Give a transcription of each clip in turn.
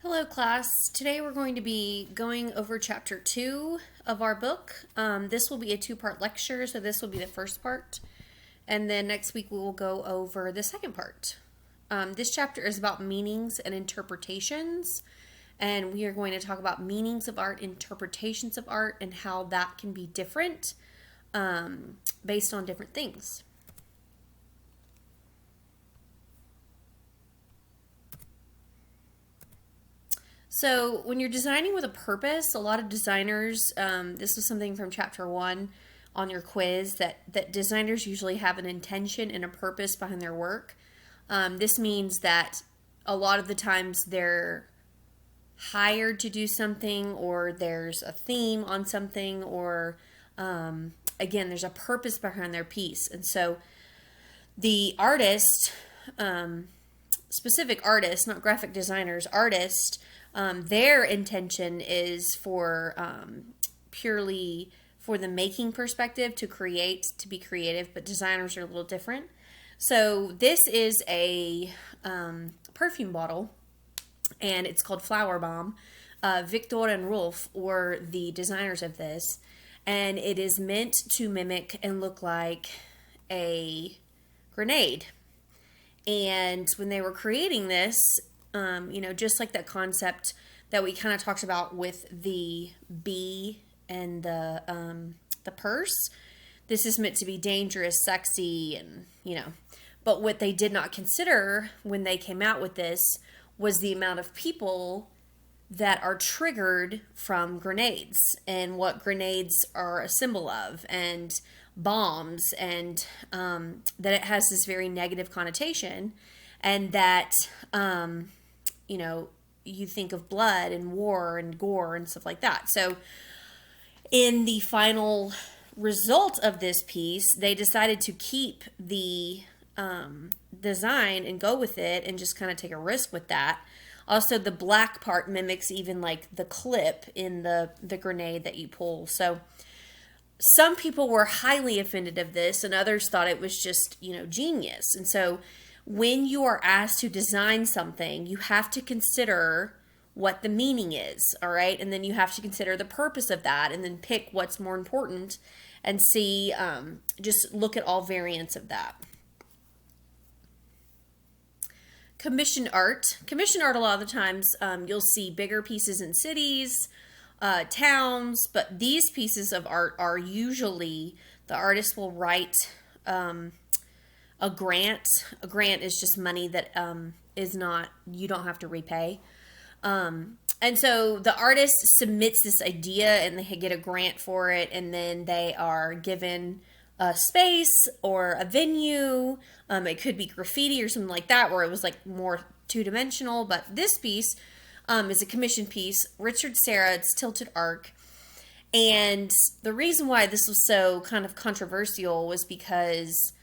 Hello, class. Today we're going to be going over chapter 2 of our book. This will be a two-part lecture, so this will be the first part. And then next week we will go over the second part. This chapter is about meanings and interpretations. And we are going to talk about meanings of art, interpretations of art, and how that can be different based on different things. So when you're designing with a purpose, a lot of designers, this was something from chapter 1 on your quiz, that designers usually have an intention and a purpose behind their work. This means that a lot of the times they're hired to do something, or there's a theme on something, or again, there's a purpose behind their piece. And so the artist, specific artists, not graphic designers, artists, their intention is for purely for the making perspective, to create, to be creative, but designers are a little different. So this is a perfume bottle, and it's called Flower Bomb. Victor and Rolf were the designers of this, and it is meant to mimic and look like a grenade. And when they were creating this, just like that concept that we kind of talked about with the bee and the purse, this is meant to be dangerous, sexy, and But what they did not consider when they came out with this was the amount of people that are triggered from grenades, and what grenades are a symbol of, and bombs, and that it has this very negative connotation, and that you think of blood and war and gore and stuff like that. So in the final result of this piece, they decided to keep the design and go with it and just kind of take a risk with that. Also, the black part mimics even like the clip in the grenade that you pull. So some people were highly offended of this, and others thought it was just, genius. And so when you are asked to design something, you have to consider what the meaning is, all right? And then you have to consider the purpose of that, and then pick what's more important and see, just look at all variants of that. Commissioned art. Commissioned art, a lot of the times, you'll see bigger pieces in cities, towns, but these pieces of art are usually, the artist will write a grant. A grant is just money that is not, you don't have to repay. And so the artist submits this idea and they get a grant for it, and then they are given a space or a venue. It could be graffiti or something like that, where it was like more two-dimensional. But this piece is a commissioned piece. Richard Serra, it's Tilted Arc. And the reason why this was so kind of controversial was because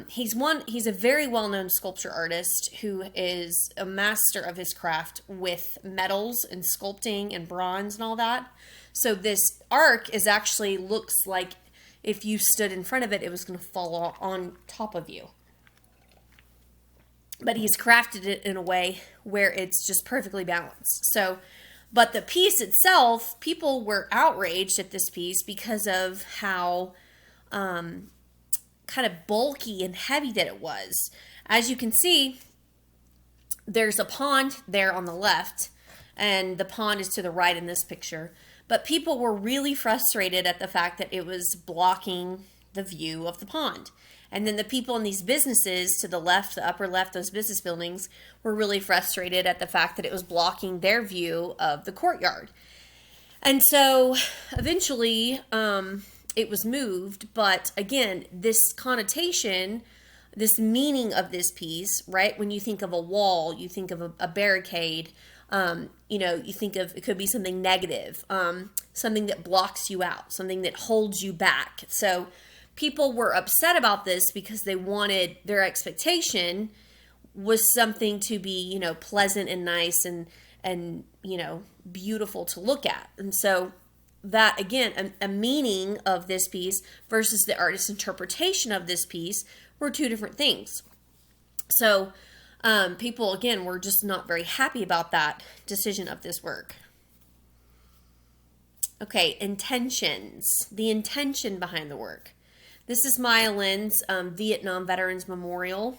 he's a very well-known sculpture artist who is a master of his craft with metals and sculpting and bronze and all that. So this arc is actually looks like if you stood in front of it, it was going to fall on top of you. But he's crafted it in a way where it's just perfectly balanced. So, but the piece itself, people were outraged at this piece because of how kind of bulky and heavy that it was. As you can see, there's a pond there on the left, and the pond is to the right in this picture. But people were really frustrated at the fact that it was blocking the view of the pond. And then the people in these businesses to the left, the upper left, those business buildings, were really frustrated at the fact that it was blocking their view of the courtyard. And so eventually it was moved. But again, this connotation, this meaning of this piece, right? When you think of a wall, you think of a barricade. You think of, it could be something negative, something that blocks you out, something that holds you back. So people were upset about this because they wanted, their expectation was something to be, pleasant and nice and beautiful to look at. And so that, again, a meaning of this piece versus the artist's interpretation of this piece were two different things. So People, again, were just not very happy about that decision of this work. Okay, intentions. The intention behind the work. This is Maya Lin's Vietnam Veterans Memorial.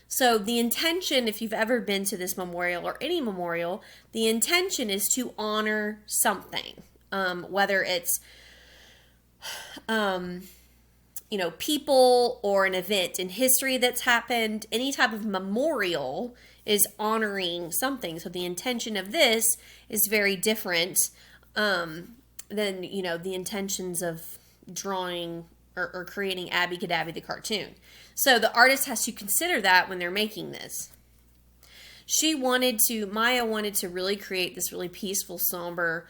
So the intention, if you've ever been to this memorial or any memorial, the intention is to honor something, whether it's people or an event in history that's happened. Any type of memorial is honoring something. So the intention of this is very different than the intentions of drawing or creating Abby Cadabby the cartoon. So the artist has to consider that when they're making this. Maya wanted to really create this really peaceful, somber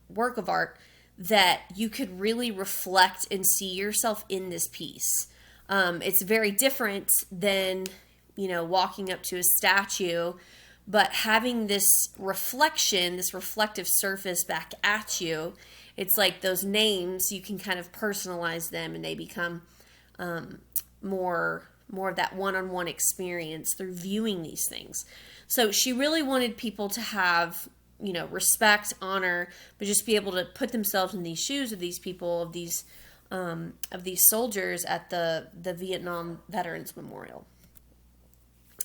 work of art that you could really reflect and see yourself in this piece. It's very different than, walking up to a statue, but having this reflection, this reflective surface back at you. It's like those names, you can kind of personalize them and they become more of that one-on-one experience through viewing these things. So she really wanted people to have, respect, honor, but just be able to put themselves in these shoes of these people, of these soldiers at the Vietnam Veterans Memorial.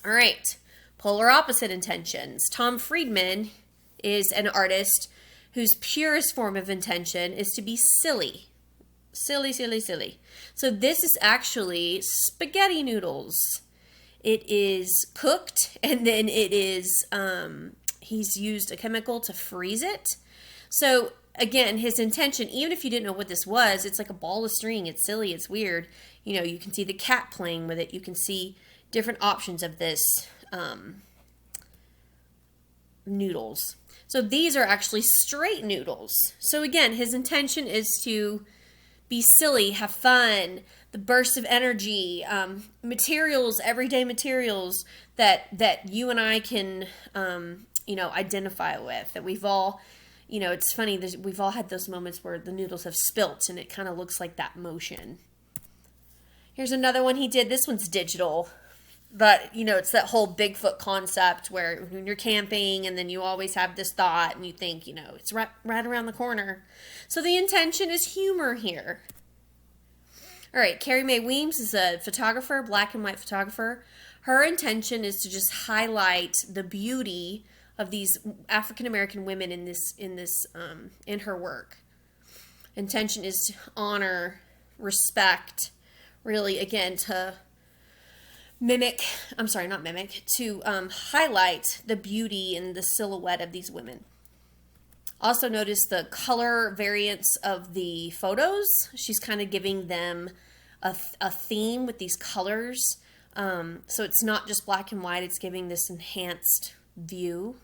All right, polar opposite intentions. Tom Friedman is an artist whose purest form of intention is to be silly. Silly, silly, silly. So this is actually spaghetti noodles. It is cooked, and then it is, he's used a chemical to freeze it. So again, his intention, even if you didn't know what this was, it's like a ball of string. It's silly. It's weird. You can see the cat playing with it. You can see different options of this noodles. So these are actually straight noodles. So again, his intention is to be silly, have fun, the burst of energy, materials, everyday materials that you and I can, identify with. That we've all, it's funny, we've all had those moments where the noodles have spilt and it kind of looks like that motion. Here's another one he did. This one's digital. But, it's that whole Bigfoot concept where when you're camping and then you always have this thought and you think, it's right around the corner. So the intention is humor here. All right, Carrie Mae Weems is a photographer, black and white photographer. Her intention is to just highlight the beauty of these African American women in her work. Intention is to honor, respect, really, again, to highlight the beauty and the silhouette of these women. Also notice the color variance of the photos. She's kind of giving them a theme with these colors. So it's not just black and white, it's giving this enhanced view.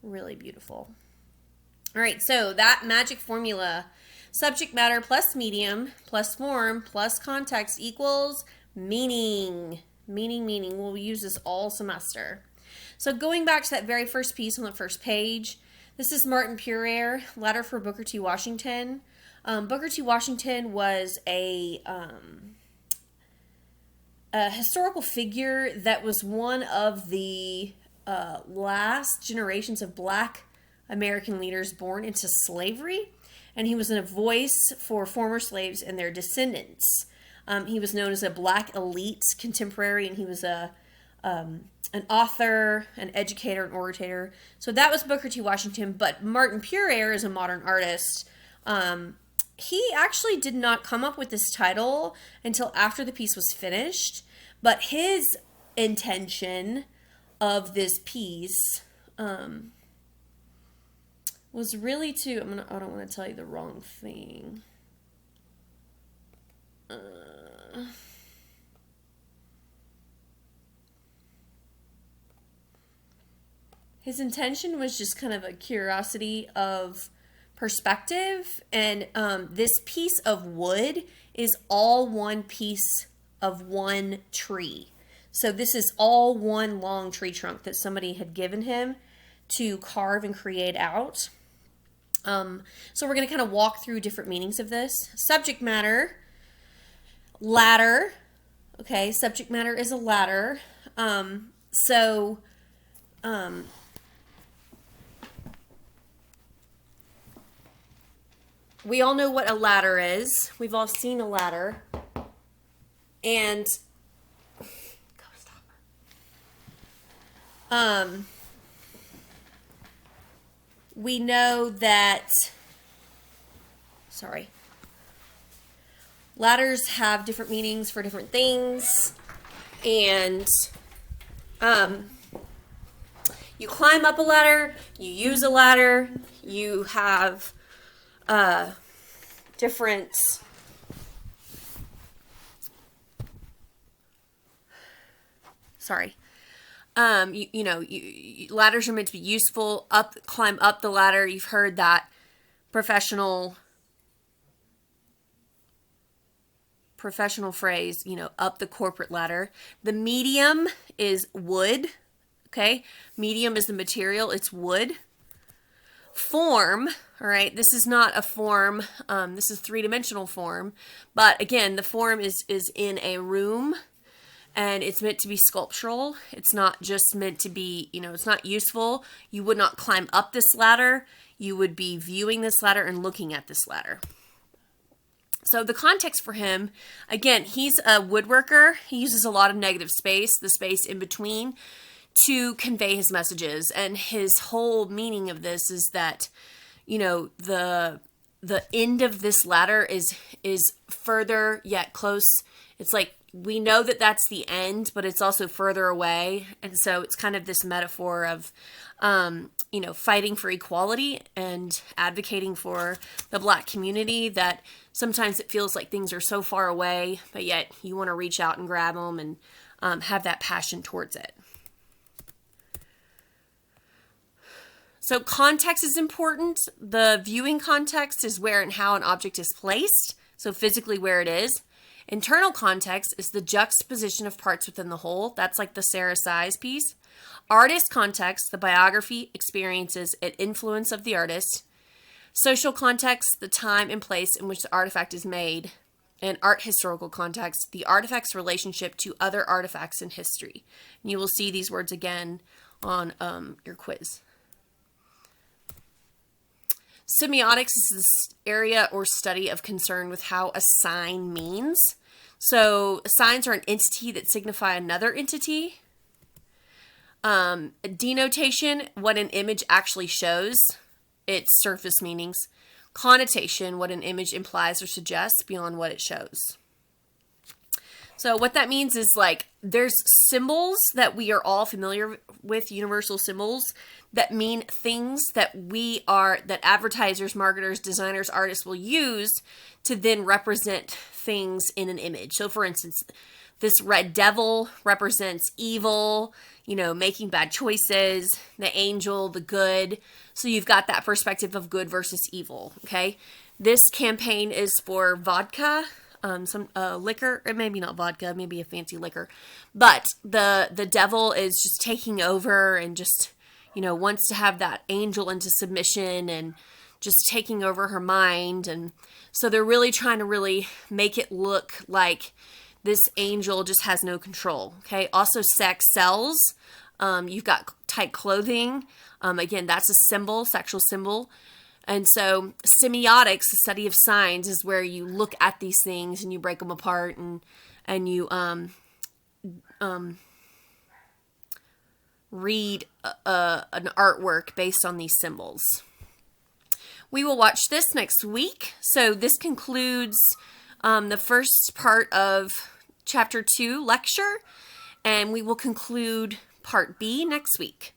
Really beautiful. All right, so that magic formula, subject matter plus medium plus form plus context equals meaning. Meaning. We'll use this all semester. So going back to that very first piece on the first page, this is Martin Puryear, Letter for Booker T. Washington. Booker T. Washington was a historical figure that was one of the last generations of black American leaders born into slavery, and he was a voice for former slaves and their descendants. He was known as a black elite contemporary, and he was an author, an educator, an orator. So that was Booker T. Washington, but Martin Puryear is a modern artist. He actually did not come up with this title until after the piece was finished, but his intention of this piece was really to, I don't want to tell you the wrong thing. His intention was just kind of a curiosity of perspective, and this piece of wood is all one piece of one tree. So this is all one long tree trunk that somebody had given him to carve and create out. So we're going to kind of walk through different meanings of this. Subject matter. Ladder. Okay, subject matter is a ladder. So we all know what a ladder is. We've all seen a ladder. And we know that, sorry, ladders have different meanings for different things. And you climb up a ladder, you use a ladder, you have different sorry. Ladders are meant to be useful. Climb up the ladder. You've heard that professional phrase, up the corporate ladder. The medium is wood. Okay. Medium is the material. It's wood. Form. All right. This is not a form. This is three-dimensional form. But again, the form is in a room. And it's meant to be sculptural. It's not just meant to be, it's not useful. You would not climb up this ladder. You would be viewing this ladder and looking at this ladder. So the context for him, again, he's a woodworker. He uses a lot of negative space, the space in between, to convey his messages. And his whole meaning of this is that, the end of this ladder is further yet close. It's like, we know that that's the end, but it's also further away. And so it's kind of this metaphor of, fighting for equality and advocating for the Black community, that sometimes it feels like things are so far away, but yet you want to reach out and grab them and have that passion towards it. So context is important. The viewing context is where and how an object is placed. So physically where it is. Internal context is the juxtaposition of parts within the whole. That's like the Sarah Size piece. Artist context, the biography, experiences, and influence of the artist. Social context, the time and place in which the artifact is made. And art historical context, the artifact's relationship to other artifacts in history. And you will see these words again on your quiz. Semiotics is this area or study of concern with how a sign means. So signs are an entity that signify another entity. Denotation, what an image actually shows, its surface meanings. Connotation, what an image implies or suggests beyond what it shows. So what that means is, like, there's symbols that we are all familiar with, universal symbols, that mean things that that advertisers, marketers, designers, artists will use to then represent things in an image. So for instance, this red devil represents evil, making bad choices, the angel, the good. So you've got that perspective of good versus evil, okay? This campaign is for vodka. Some liquor, or maybe not vodka, maybe a fancy liquor, but the devil is just taking over and just, wants to have that angel into submission and just taking over her mind. And so they're really trying to really make it look like this angel just has no control. Okay. Also, sex sells. You've got tight clothing. Again, that's a symbol, sexual symbol. And so semiotics, the study of signs, is where you look at these things and you break them apart and you read an artwork based on these symbols. We will watch this next week. So this concludes the first part of Chapter 2 lecture, and we will conclude Part B next week.